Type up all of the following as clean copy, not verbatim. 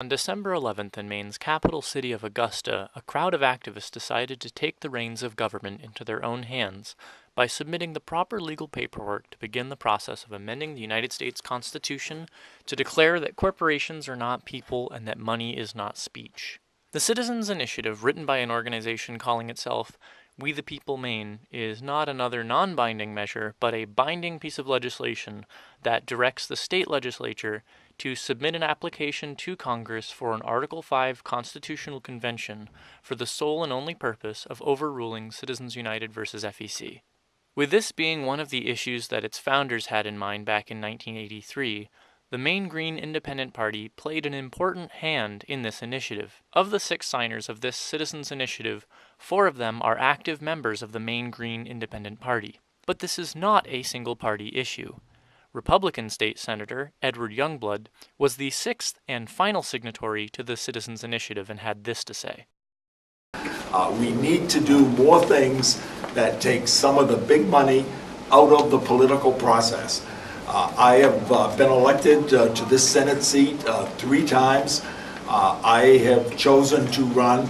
On December 11th in Maine's capital city of Augusta, a crowd of activists decided to take the reins of government into their own hands by submitting the proper legal paperwork to begin the process of amending the United States Constitution to declare that corporations are not people and that money is not speech. The Citizens Initiative, written by an organization calling itself We the People Maine, is not another non-binding measure, but a binding piece of legislation that directs the state legislature to submit an application to Congress for an Article 5 constitutional convention for the sole and only purpose of overruling Citizens United versus FEC. With this being one of the issues that its founders had in mind back in 1983, the Maine Green Independent Party played an important hand in this initiative. Of the 6 signers of this Citizens Initiative, 4 of them are active members of the Maine Green Independent Party. But this is not a single-party issue. Republican State Senator Edward Youngblood was the 6th and final signatory to the Citizens Initiative and had this to say. We need to do more things that take some of the big money out of the political process. I have been elected to this Senate seat 3 times. I have chosen to run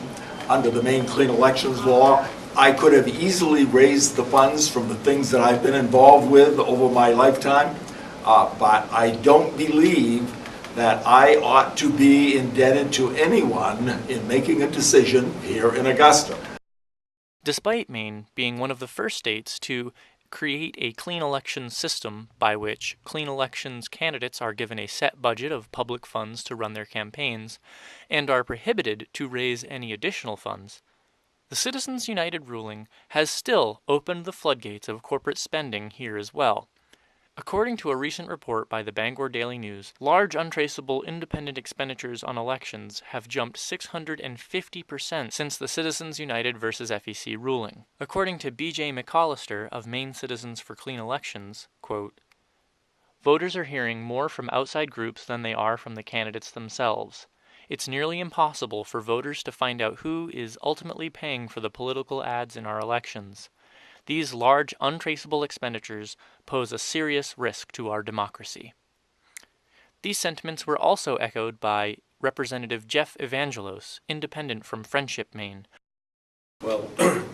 under the Maine Clean Elections Law. I could have easily raised the funds from the things that I've been involved with over my lifetime, but I don't believe that I ought to be indebted to anyone in making a decision here in Augusta. Despite Maine being one of the first states to create a clean elections system by which clean elections candidates are given a set budget of public funds to run their campaigns and are prohibited to raise any additional funds, the Citizens United ruling has still opened the floodgates of corporate spending here as well. According to a recent report by the Bangor Daily News, large untraceable independent expenditures on elections have jumped 650% since the Citizens United versus FEC ruling. According to B.J. McAllister of Maine Citizens for Clean Elections, quote, "Voters are hearing more from outside groups than they are from the candidates themselves. It's nearly impossible for voters to find out who is ultimately paying for the political ads in our elections. These large, untraceable expenditures pose a serious risk to our democracy." These sentiments were also echoed by Representative Jeff Evangelos, independent from Friendship, Maine. Well,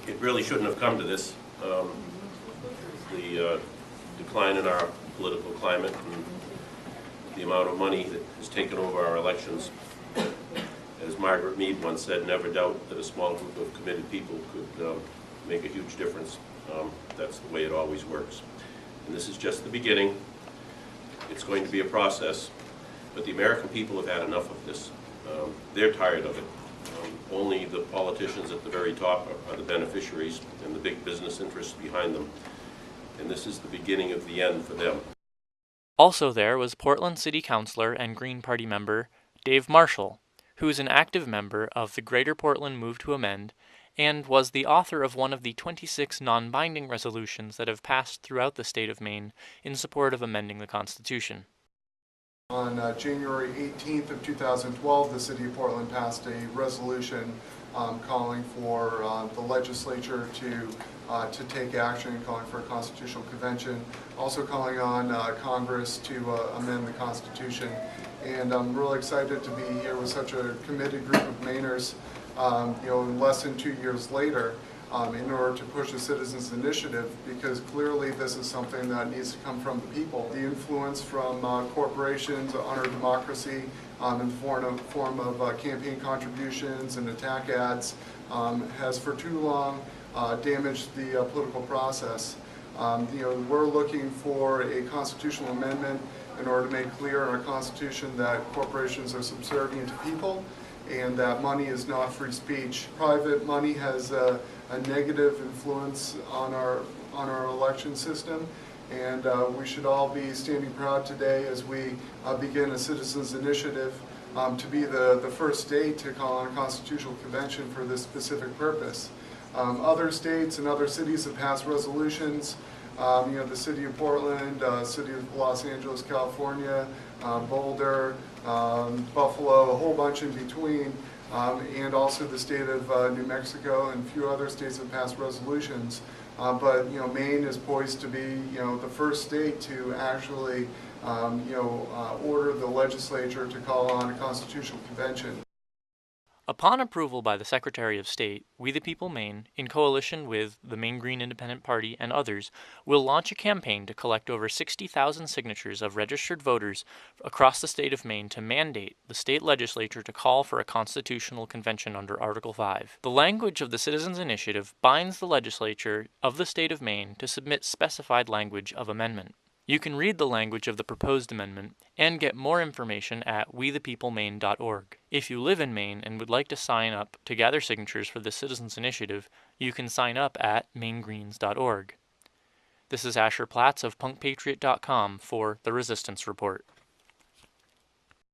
it really shouldn't have come to this. The decline in our political climate and the amount of money that has taken over our elections. As Margaret Mead once said, never doubt that a small group of committed people could make a huge difference. That's the way it always works. And this is just the beginning. It's going to be a process, but the American people have had enough of this. They're tired of it. Only the politicians at the very top are the beneficiaries and the big business interests behind them. And this is the beginning of the end for them. Also there was Portland City Councilor and Green Party member Dave Marshall, who is an active member of the Greater Portland Move to Amend and was the author of one of the 26 non-binding resolutions that have passed throughout the state of Maine in support of amending the Constitution. On January 18th of 2012, the City of Portland passed a resolution calling for the legislature to take action, calling for a constitutional convention, also calling on Congress to amend the Constitution. And I'm really excited to be here with such a committed group of Mainers, less than 2 years later, in order to push a citizens initiative, because clearly this is something that needs to come from the people. The influence from corporations on our democracy in the form of campaign contributions and attack ads has for too long damaged the political process. We're looking for a constitutional amendment in order to make clear in our Constitution that corporations are subservient to people and that money is not free speech. Private money has a negative influence on our election system, and we should all be standing proud today as we begin a citizens initiative to be the first state to call on a constitutional convention for this specific purpose. Other states and other cities have passed resolutions. The City of Portland, City of Los Angeles, California, Boulder, Buffalo, a whole bunch in between, and also the state of New Mexico and a few other states have passed resolutions. But Maine is poised to be the first state to actually order the legislature to call on a constitutional convention. Upon approval by the Secretary of State, We the People Maine, in coalition with the Maine Green Independent Party and others, will launch a campaign to collect over 60,000 signatures of registered voters across the state of Maine to mandate the state legislature to call for a constitutional convention under Article 5. The language of the Citizens Initiative binds the legislature of the state of Maine to submit specified language of amendment. You can read the language of the proposed amendment and get more information at wethepeoplemaine.org. If you live in Maine and would like to sign up to gather signatures for the Citizens Initiative, you can sign up at mainegreens.org. This is Asher Platts of punkpatriot.com for the Resistance Report.